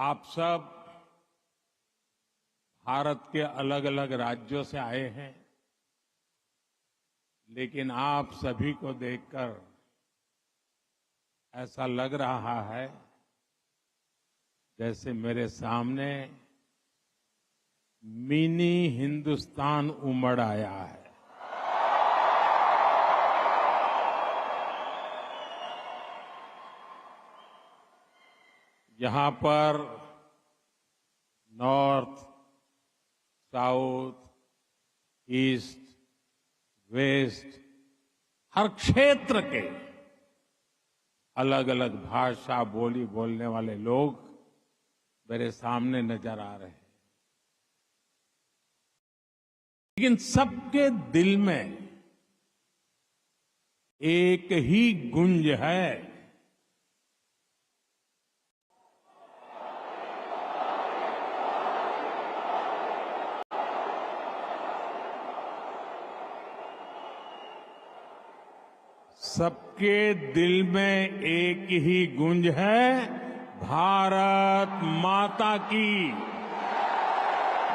आप सब भारत के अलग अलग राज्यों से आए हैं, लेकिन आप सभी को देखकर ऐसा लग रहा है जैसे मेरे सामने मिनी हिंदुस्तान उमड़ आया है। यहां पर नॉर्थ, साउथ, ईस्ट, वेस्ट, हर क्षेत्र के अलग अलग भाषा बोली बोलने वाले लोग मेरे सामने नजर आ रहे हैं, लेकिन सबके दिल में एक ही गुंज है। सबके दिल में एक ही गूंज है, भारत माता की,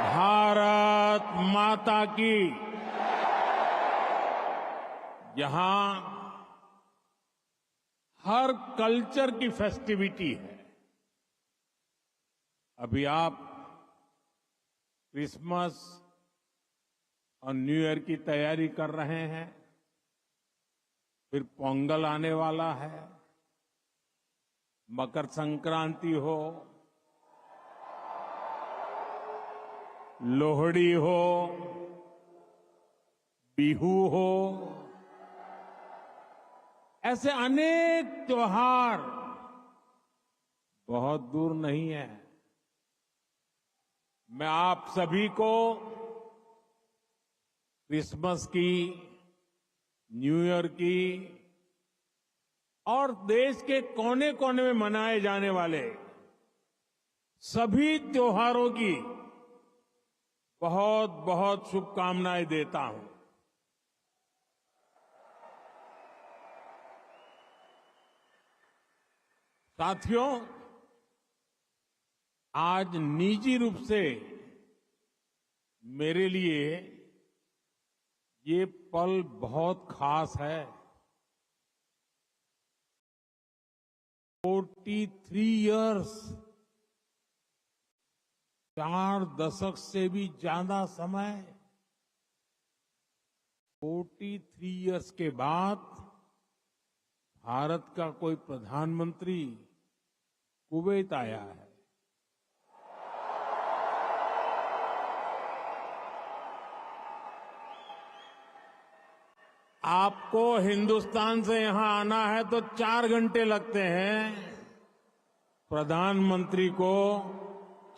भारत माता की। यहां हर कल्चर की फेस्टिविटी है। अभी आप क्रिसमस और न्यू ईयर की तैयारी कर रहे हैं, फिर पोंगल आने वाला है, मकर संक्रांति हो, लोहड़ी हो, बिहू हो, ऐसे अनेक त्योहार बहुत दूर नहीं है। मैं आप सभी को क्रिसमस की, न्यू ईयर की और देश के कोने कोने में मनाए जाने वाले सभी त्योहारों की बहुत बहुत शुभकामनाएं देता हूं। साथियों, आज निजी रूप से मेरे लिए ये पल बहुत खास है। 43 इयर्स, 4 दशक से भी ज्यादा समय, 43 इयर्स के बाद भारत का कोई प्रधानमंत्री कुवैत आया है। आपको हिंदुस्तान से यहां आना है तो 4 घंटे लगते हैं, प्रधानमंत्री को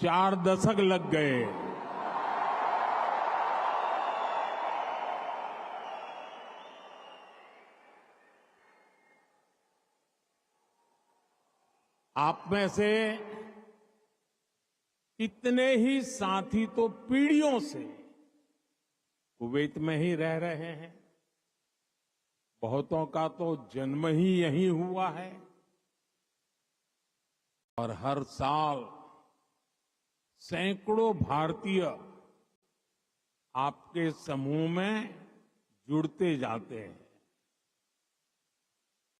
4 दशक लग गए। आप में से कितने ही साथी तो पीढ़ियों से कुवैत में ही रह रहे हैं, बहुतों का तो जन्म ही यहीं हुआ है और हर साल सैकड़ों भारतीय आपके समूह में जुड़ते जाते हैं।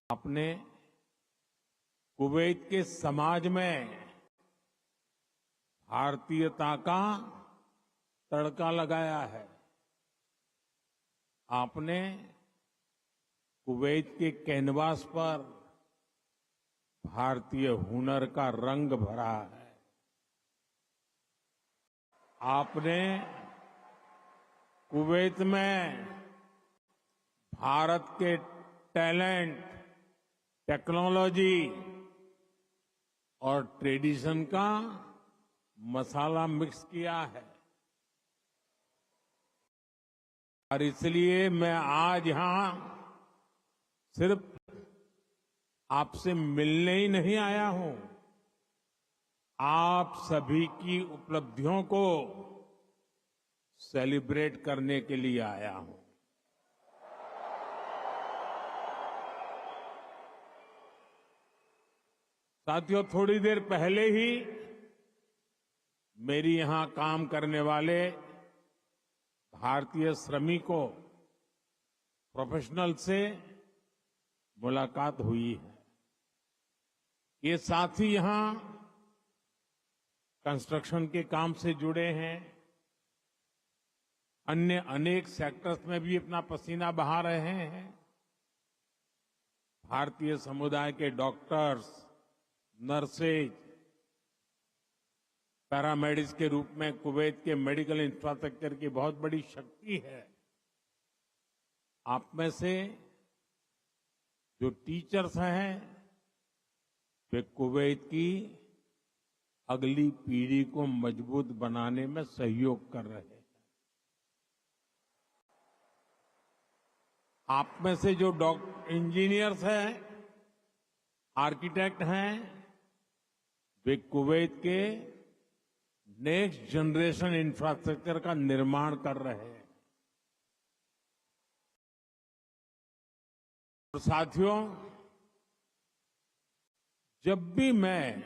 आपने कुवैत के समाज में भारतीयता का तड़का लगाया है। आपने कुवैत के कैनवास पर भारतीय हुनर का रंग भरा है। आपने कुवैत में भारत के टैलेंट, टेक्नोलॉजी और ट्रेडिशन का मसाला मिक्स किया है। और इसलिए मैं आज यहां सिर्फ आपसे मिलने ही नहीं आया हूं, आप सभी की उपलब्धियों को सेलिब्रेट करने के लिए आया हूं। साथियों, थोड़ी देर पहले ही मेरी यहां काम करने वाले भारतीय श्रमिकों, प्रोफेशनल से मुलाकात हुई है। ये साथी यहां कंस्ट्रक्शन के काम से जुड़े हैं, अन्य अनेक सेक्टर्स में भी अपना पसीना बहा रहे हैं। भारतीय समुदाय के डॉक्टर्स, नर्सेज, पैरामेडिक्स के रूप में कुवैत के मेडिकल इंफ्रास्ट्रक्चर की बहुत बड़ी शक्ति है। आप में से जो टीचर्स हैं, वे कुवैत की अगली पीढ़ी को मजबूत बनाने में सहयोग कर रहे हैं। आप में से जो इंजीनियर्स हैं, आर्किटेक्ट हैं, वे कुवैत के नेक्स्ट जनरेशन इंफ्रास्ट्रक्चर का निर्माण कर रहे हैं। और साथियों, जब भी मैं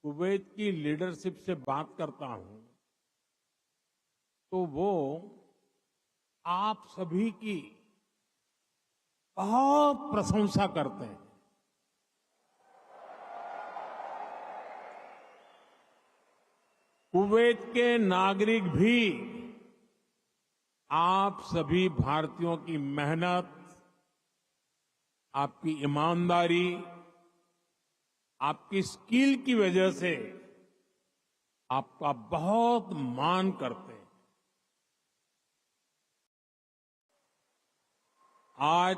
कुवैत की लीडरशिप से बात करता हूं, तो वो आप सभी की बहुत प्रशंसा करते हैं। कुवैत के नागरिक भी आप सभी भारतीयों की मेहनत, आपकी ईमानदारी, आपकी स्किल की वजह से आपका बहुत मान करते हैं। आज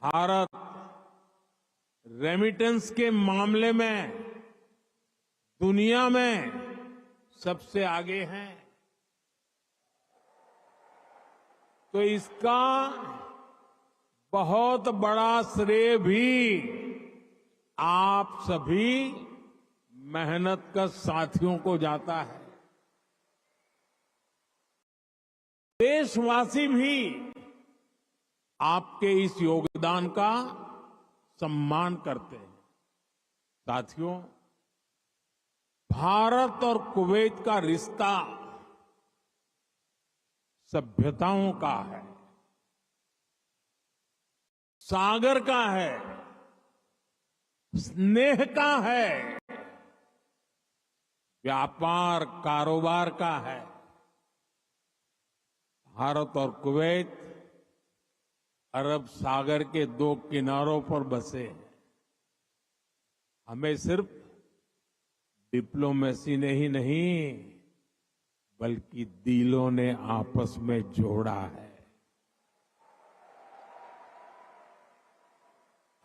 भारत रेमिटेंस के मामले में दुनिया में सबसे आगे है, तो इसका बहुत बड़ा श्रेय भी आप सभी मेहनत कर साथियों को जाता है। देशवासी भी आपके इस योगदान का सम्मान करते हैं। साथियों, भारत और कुवैत का रिश्ता सभ्यताओं का है, सागर का है, स्नेह का है, व्यापार कारोबार का है। भारत और कुवैत अरब सागर के दो किनारों पर बसे हैं। हमें सिर्फ डिप्लोमेसी ने ही नहीं, बल्कि दिलों ने आपस में जोड़ा है।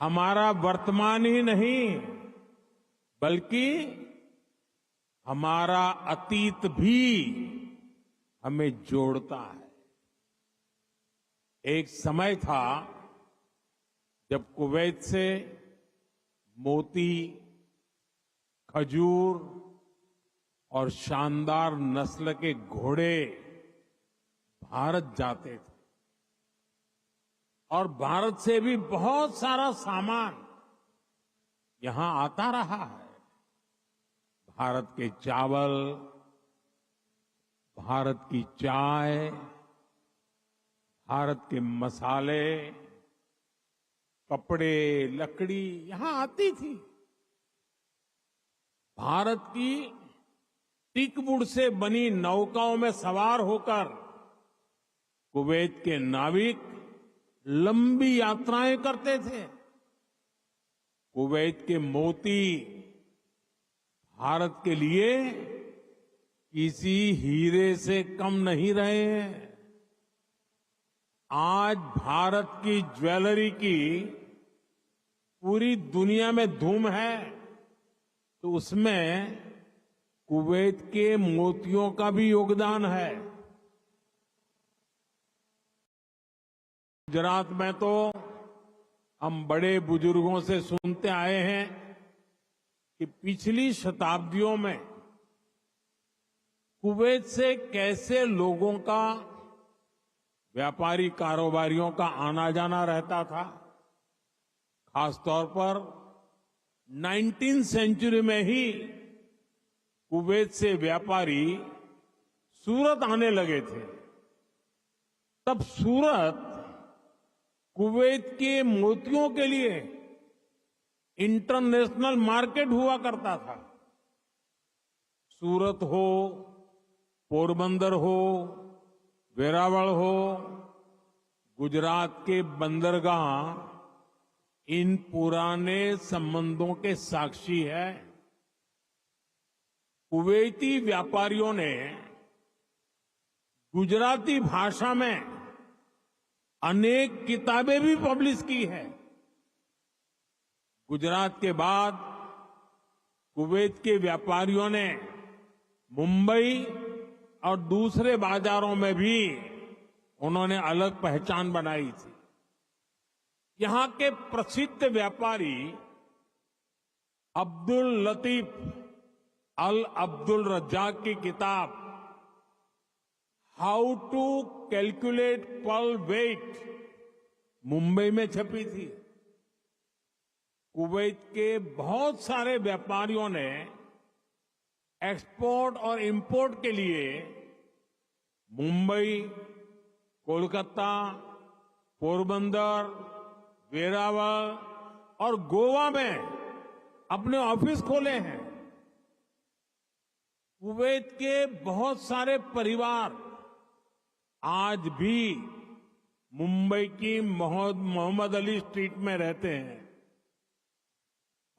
हमारा वर्तमान ही नहीं, बल्कि हमारा अतीत भी हमें जोड़ता है। एक समय था जब कुवैत से मोती, खजूर और शानदार नस्ल के घोड़े भारत जाते थे, और भारत से भी बहुत सारा सामान यहां आता रहा है। भारत के चावल, भारत की चाय, भारत के मसाले, कपड़े, लकड़ी यहां आती थी। भारत की टीकवुड से बनी नौकाओं में सवार होकर कुवैत के नाविक लंबी यात्राएं करते थे। कुवैत के मोती भारत के लिए किसी हीरे से कम नहीं रहे हैं। आज भारत की ज्वेलरी की पूरी दुनिया में धूम है, तो उसमें कुवैत के मोतियों का भी योगदान है। गुजरात में तो हम बड़े बुजुर्गों से सुनते आए हैं कि पिछली शताब्दियों में कुवैत से कैसे लोगों का, व्यापारी कारोबारियों का आना जाना रहता था। खासतौर पर 19वीं सेंचुरी में ही कुवैत से व्यापारी सूरत आने लगे थे, तब सूरत कुवैत के मोतियों के लिए इंटरनेशनल मार्केट हुआ करता था। सूरत हो, पोरबंदर हो, वेरावल हो, गुजरात के बंदरगाह इन पुराने संबंधों के साक्षी है। कुवैती व्यापारियों ने गुजराती भाषा में अनेक किताबें भी पब्लिश की है। गुजरात के बाद कुवैत के व्यापारियों ने मुंबई और दूसरे बाजारों में भी उन्होंने अलग पहचान बनाई थी। यहां के प्रसिद्ध व्यापारी अब्दुल लतीफ अल अब्दुल रज्जाक की किताब how to calculate pearl weight Mumbai में छपी थी। कुवैत के बहुत सारे व्यापारियों ने एक्सपोर्ट और इंपोर्ट के लिए मुंबई, कोलकाता, पोरबंदर, वेरावल और गोवा में अपने ऑफिस खोले हैं। कुवैत के बहुत सारे परिवार आज भी मुंबई की मोहम्मद अली स्ट्रीट में रहते हैं।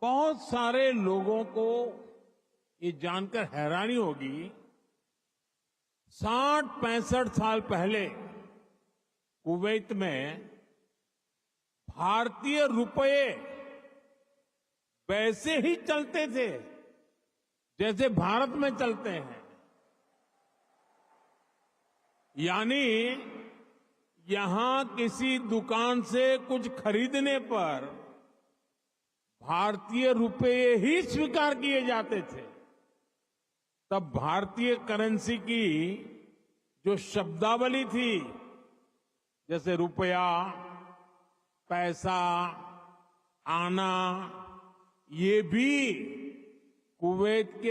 बहुत सारे लोगों को ये जानकर हैरानी होगी, 60-65 साल पहले कुवैत में भारतीय रुपये वैसे ही चलते थे जैसे भारत में चलते हैं। यानी यहां किसी दुकान से कुछ खरीदने पर भारतीय रुपये ही स्वीकार किए जाते थे। तब भारतीय करेंसी की जो शब्दावली थी, जैसे रुपया, पैसा, आना, ये भी कुवैत के